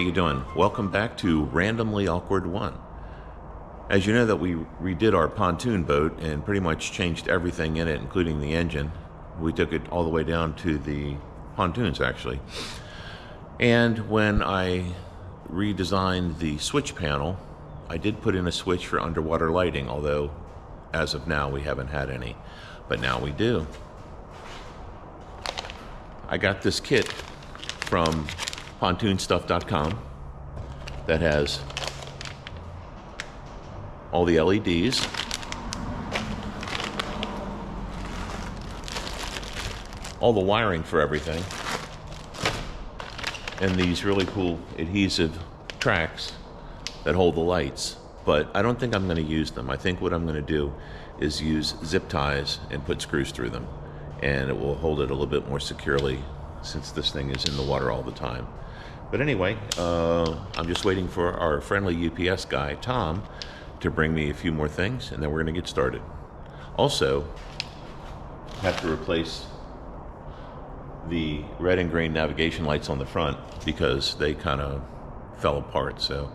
you doing? Welcome back to Randomly Awkward 1. As you know that we redid our pontoon boat and pretty much changed everything in it, including the engine. We took it all the way down to the pontoons, actually. And when I redesigned the switch panel, I did put in a switch for underwater lighting, although as of now we haven't had any, but now we do. I got this kit from pontoonstuff.com that has all the LEDs, all the wiring for everything, and these really cool adhesive tracks that hold the lights. But I don't think I'm going to use them. I think what I'm going to do is use zip ties and put screws through them, and it will hold it a little bit more securely since this thing is in the water all the time. But anyway, I'm just waiting for our friendly UPS guy, Tom, to bring me a few more things, and then we're going to get started. Also, I have to replace the red and green navigation lights on the front because they kind of fell apart. So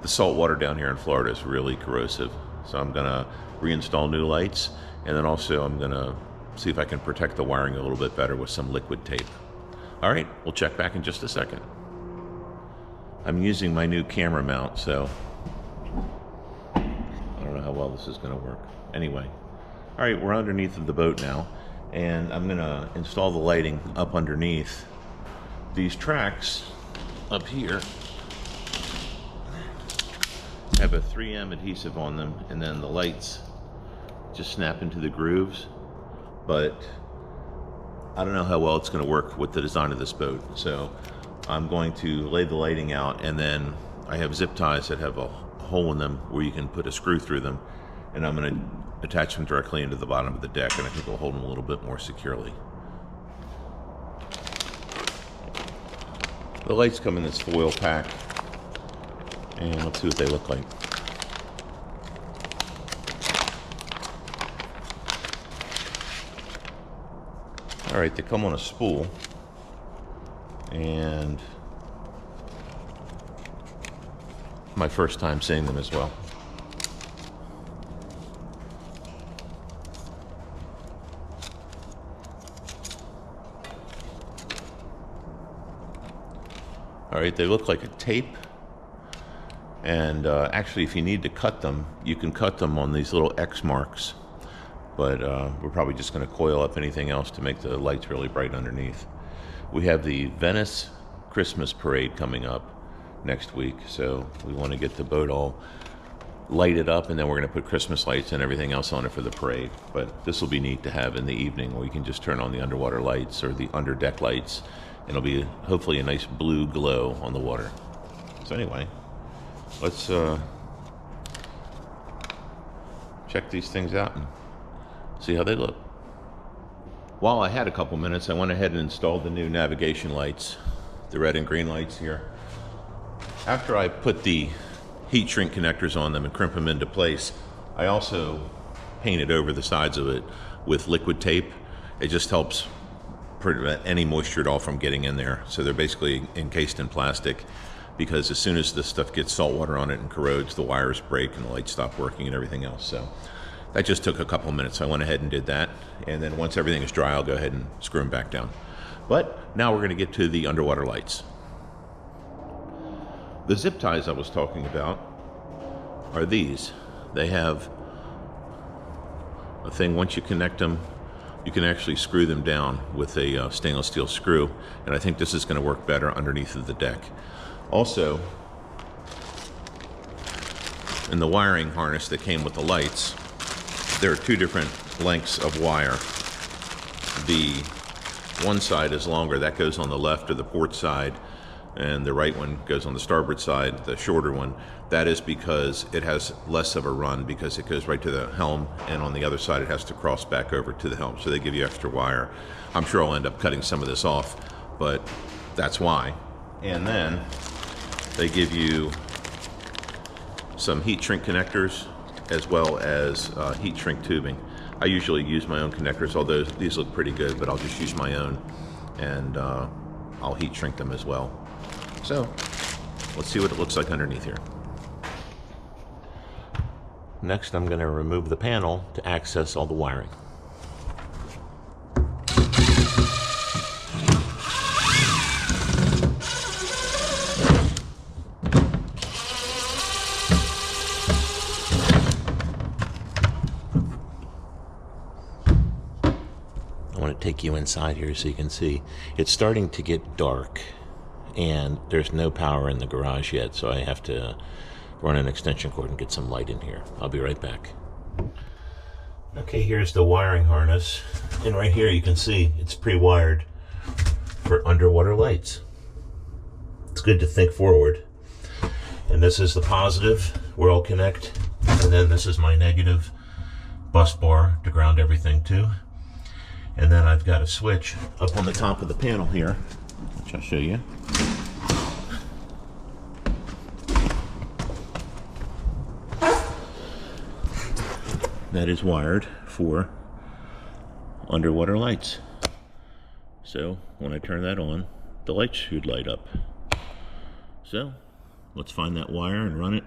the salt water down here in Florida is really corrosive. So I'm going to reinstall new lights, and then also I'm going to see if I can protect the wiring a little bit better with some liquid tape. All right, we'll check back in just a second. I'm using my new camera mount, so I don't know how well this is going to work. Anyway, all right, we're underneath of the boat now, and I'm going to install the lighting up underneath. These tracks up here have a 3M adhesive on them, and then the lights just snap into the grooves, but I don't know how well it's going to work with the design of this boat. So I'm going to lay the lighting out, and then I have zip ties that have a hole in them where you can put a screw through them, and I'm going to attach them directly into the bottom of the deck, and I think it'll hold them a little bit more securely. The lights come in this foil pack, and let's see what they look like. All right, they come on a spool, and my first time seeing them as well. All right, they look like a tape, and actually if you need to cut them, you can cut them on these little X marks, but we're probably just going to coil up anything else to make the lights really bright underneath. We have the Venice Christmas parade coming up next week, so we want to get the boat all lighted up, and then we're going to put Christmas lights and everything else on it for the parade. But this will be neat to have in the evening, where you can just turn on the underwater lights or the underdeck lights, and it'll be hopefully a nice blue glow on the water. So anyway, let's check these things out and see how they look. While I had a couple minutes, I went ahead and installed the new navigation lights, the red and green lights here. After I put the heat shrink connectors on them and crimp them into place, I also painted over the sides of it with liquid tape. It just helps prevent any moisture at all from getting in there. So they're basically encased in plastic, because as soon as this stuff gets salt water on it and corrodes, the wires break and the lights stop working and everything else. So that just took a couple of minutes. I went ahead and did that, and then once everything is dry, I'll go ahead and screw them back down. But now we're going to get to the underwater lights. The zip ties I was talking about are these. They have a thing, once you connect them, you can actually screw them down with a stainless steel screw, and I think this is going to work better underneath of the deck. Also, in the wiring harness that came with the lights, there are two different lengths of wire. The one side is longer, that goes on the left or the port side, and the right one goes on the starboard side, the shorter one. That is because it has less of a run, because it goes right to the helm, and on the other side it has to cross back over to the helm, so they give you extra wire. I'm sure I'll end up cutting some of this off, but that's why. And then they give you some heat shrink connectors as well as heat shrink tubing. I usually use my own connectors, although these look pretty good, but I'll just use my own, and I'll heat shrink them as well. So let's see what it looks like underneath here. Next, I'm going to remove the panel to access all the wiring. I want to take you inside here so you can see. It's starting to get dark, and there's no power in the garage yet, so I have to run an extension cord and get some light in here. I'll be right back. Okay, here's the wiring harness, and right here you can see it's pre-wired for underwater lights. It's good to think forward. And this is the positive where I'll connect, and then this is my negative bus bar to ground everything to. And then I've got a switch up on the top of the panel here, which I'll show you. That is wired for underwater lights. So when I turn that on, the lights should light up. So let's find that wire and run it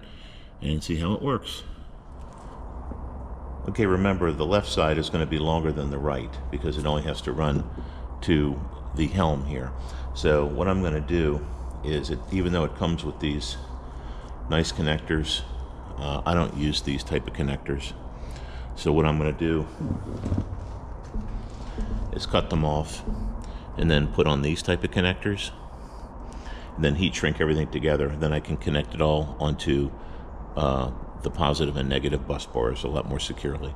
and see how it works. Okay, remember the left side is going to be longer than the right because it only has to run to the helm here. So what I'm going to do is, even though it comes with these nice connectors, I don't use these type of connectors. So what I'm going to do is cut them off and then put on these type of connectors, and then heat shrink everything together. Then I can connect it all onto the positive and negative bus bars a lot more securely.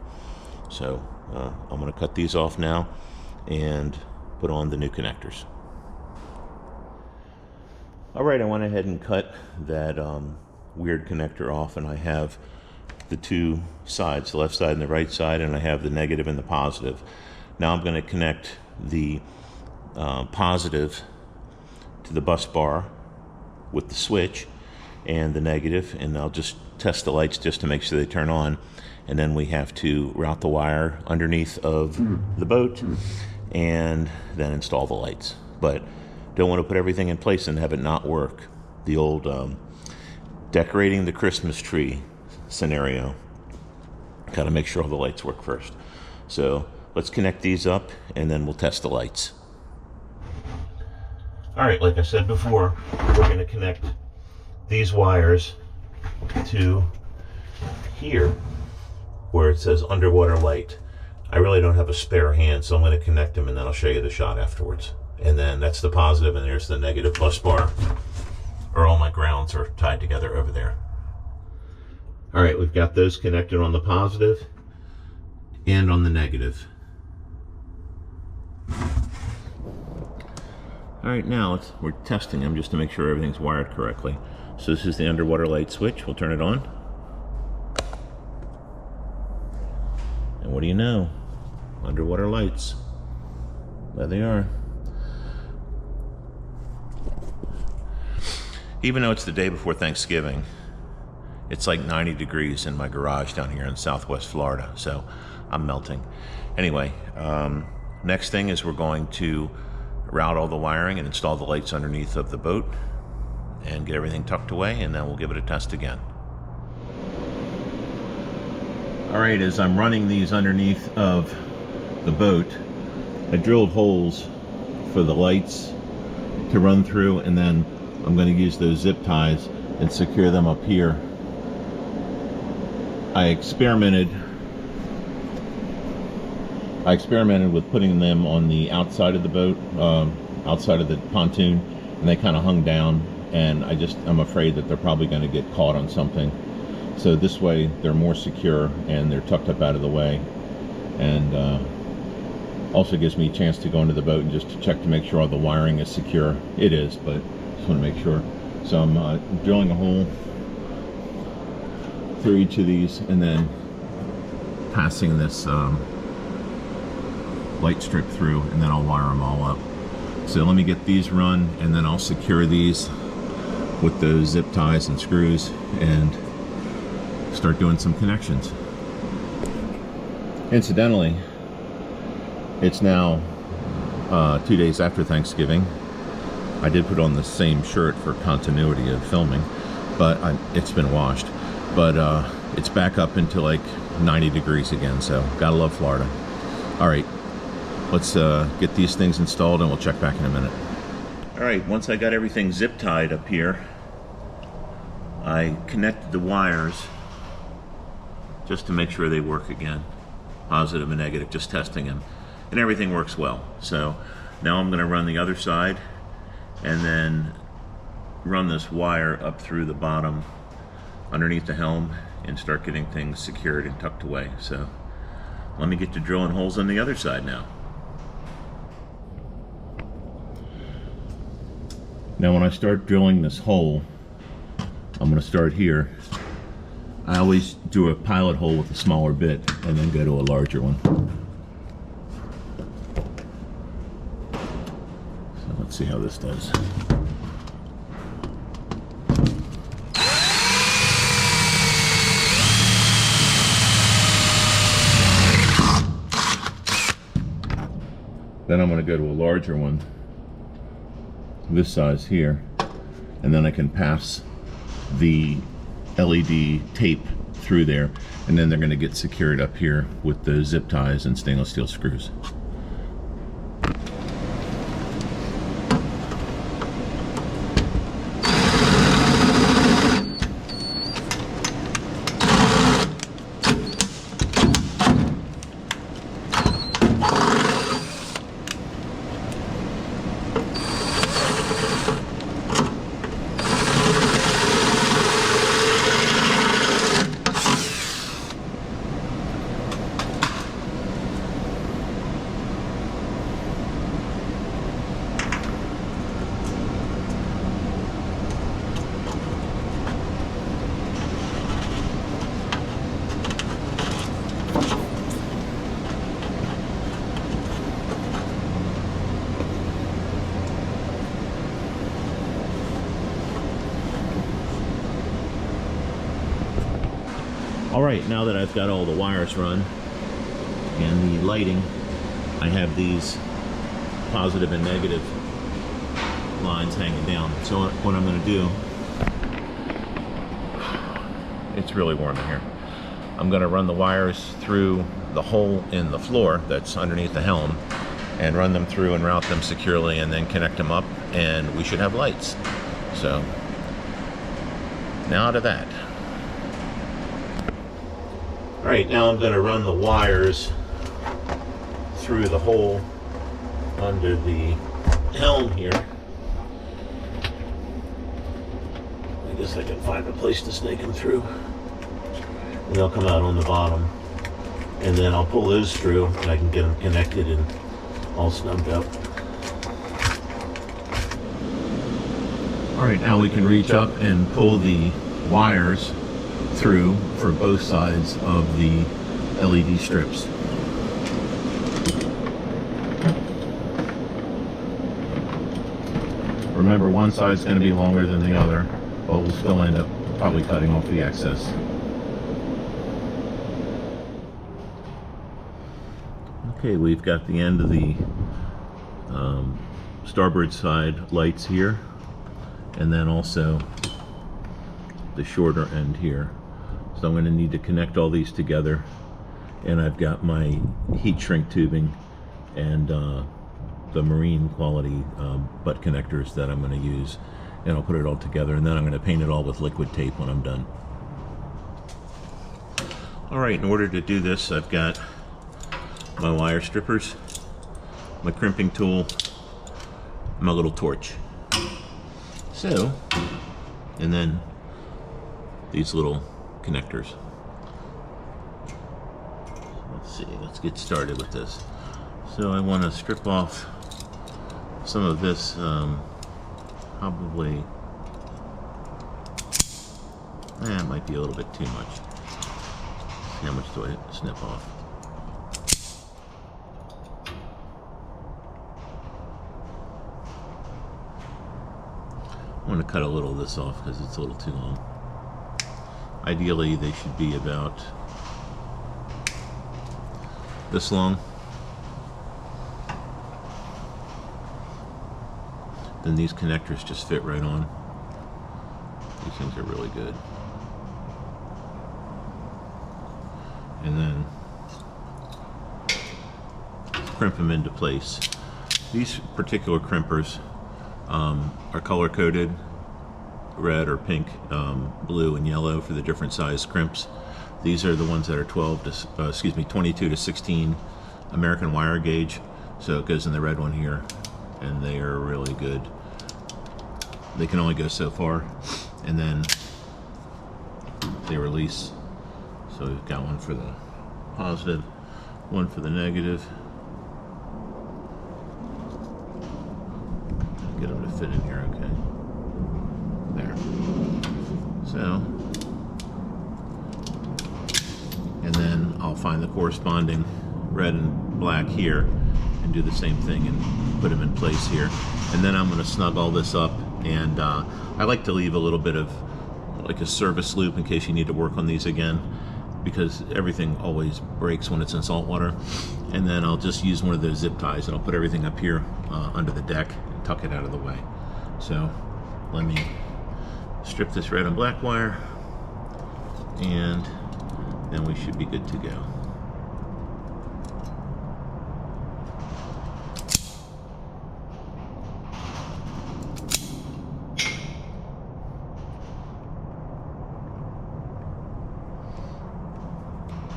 So I'm going to cut these off now and put on the new connectors. All right, I went ahead and cut that weird connector off, and I have the two sides, the left side and the right side, and I have the negative and the positive. Now I'm going to connect the positive to the bus bar with the switch and the negative, and I'll just test the lights just to make sure they turn on, and then we have to route the wire underneath of the boat and then install the lights. But don't want to put everything in place and have it not work. The old decorating the Christmas tree scenario. Got to make sure all the lights work first. So let's connect these up and then we'll test the lights. All right, like I said before, we're going to connect these wires to here where it says underwater light. I really don't have a spare hand, so I'm going to connect them and then I'll show you the shot afterwards. And then that's the positive, and there's the negative bus bar, or all my grounds are tied together over there. All right, we've got those connected on the positive and on the negative. All right, now we're testing them just to make sure everything's wired correctly. So this is the underwater light switch. We'll turn it on. And what do you know? Underwater lights. There they are. Even though it's the day before Thanksgiving, it's like 90 degrees in my garage down here in Southwest Florida, so I'm melting. Anyway, next thing is we're going to route all the wiring and install the lights underneath of the boat and get everything tucked away, and then we'll give it a test again. All right, as I'm running these underneath of the boat, I drilled holes for the lights to run through, and then I'm going to use those zip ties and secure them up here. I experimented with putting them on the outside of the boat, outside of the pontoon, and they kind of hung down, and I'm afraid that they're probably going to get caught on something. So this way they're more secure and they're tucked up out of the way, and also gives me a chance to go into the boat and just to check to make sure all the wiring is secure. It is, but just want to make sure. So I'm drilling a hole through each of these and then passing this light strip through, and then I'll wire them all up. So let me get these run, and then I'll secure these with those zip ties and screws and start doing some connections. Incidentally, it's now 2 days after Thanksgiving, I did put on the same shirt for continuity of filming, but it's been washed. But it's back up into like 90 degrees again, so gotta love Florida. All right, let's get these things installed and we'll check back in a minute. All right, once I got everything zip tied up here, I connected the wires just to make sure they work again. Positive and negative, just testing them. And everything works well. So now I'm gonna run the other side and then run this wire up through the bottom underneath the helm and start getting things secured and tucked away. So let me get to drilling holes on the other side now. Now when I start drilling this hole, I'm going to start here. I always do a pilot hole with a smaller bit and then go to a larger one. So let's see how this does. Then I'm going to go to a larger one, this size here, and then I can pass the LED tape through there, and then they're going to get secured up here with the zip ties and stainless steel screws. Alright, now that I've got all the wires run and the lighting, I have these positive and negative lines hanging down. So what I'm going to do, it's really warm in here. I'm going to run the wires through the hole in the floor that's underneath the helm and run them through and route them securely and then connect them up, and we should have lights. So now to that. Alright, now I'm going to run the wires through the hole under the helm here. I guess I can find a place to snake them through. And they'll come out on the bottom. And then I'll pull those through and I can get them connected and all snugged up. Alright, now we can reach up and pull the wires through for both sides of the LED strips. Remember, one side's going to be longer than the other, but we'll still end up probably cutting off the excess. Okay, we've got the end of the starboard side lights here, and then also the shorter end here. So I'm going to need to connect all these together, and I've got my heat shrink tubing and the marine quality butt connectors that I'm going to use, and I'll put it all together, and then I'm going to paint it all with liquid tape when I'm done. Alright, in order to do this, I've got my wire strippers, my crimping tool, my little torch. So, and then these little connectors. Let's see, let's get started with this. So I want to strip off some of this, probably, it might be a little bit too much. How much do I snip off? I want to cut a little of this off because it's a little too long. Ideally, they should be about this long. then these connectors just fit right on. These things are really good. And then crimp them into place. These particular crimpers are color coded, red or pink, blue and yellow for the different size crimps. These are the ones that are 22 to 16 American wire gauge. So it goes in the red one here, and they are really good. They can only go so far, and then they release. So we've got one for the positive, one for the negative. Get them to fit in here, okay. There. So, and then I'll find the corresponding red and black here and do the same thing and put them in place here. And then I'm going to snug all this up, and I like to leave a little bit of like a service loop in case you need to work on these again, because everything always breaks when it's in salt water. And then I'll just use one of those zip ties and I'll put everything up here under the deck and tuck it out of the way. So let me strip this red and black wire, and then we should be good to go.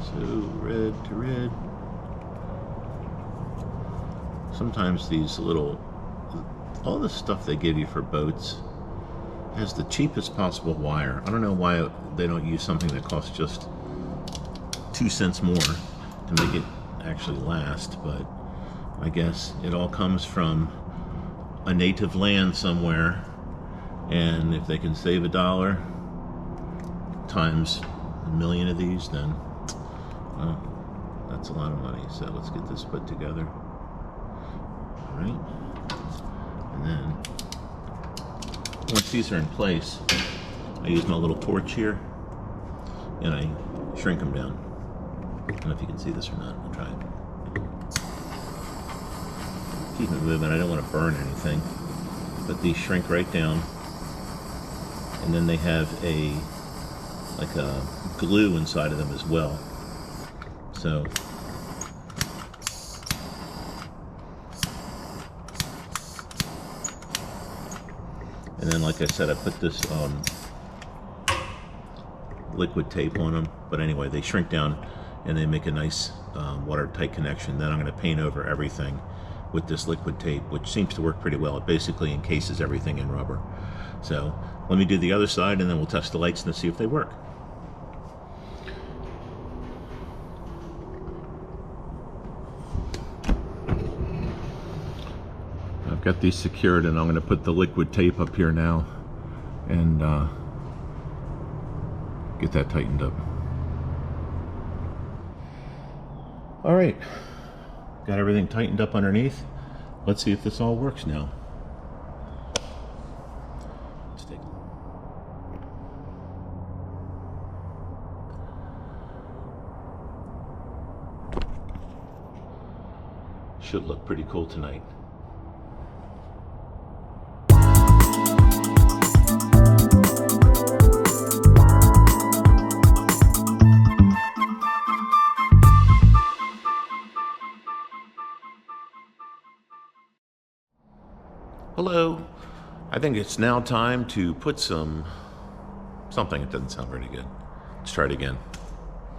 So red to red. Sometimes these little, all the stuff they give you for boats has the cheapest possible wire. I don't know why they don't use something that costs just 2 cents more to make it actually last, but I guess it all comes from a native land somewhere, and if they can save $1 times a million of these, then well, that's a lot of money. So let's get this put together. All right, and then once these are in place, I use my little torch here and I shrink them down. I don't know if you can see this or not. I'll try it. Keep it moving. I don't want to burn anything, but these shrink right down, and then they have a glue inside of them as well. So and then, like I said, I put this liquid tape on them. But anyway, they shrink down and they make a nice watertight connection. Then I'm going to paint over everything with this liquid tape, which seems to work pretty well. It basically encases everything in rubber. So let me do the other side, and then we'll test the lights and see if they work. I've got these secured, and I'm going to put the liquid tape up here now and get that tightened up. All right, got everything tightened up underneath. Let's see if this all works now. Let's take should look pretty cool tonight. Hello. I think it's now time to put something. It doesn't sound very good. Let's try it again.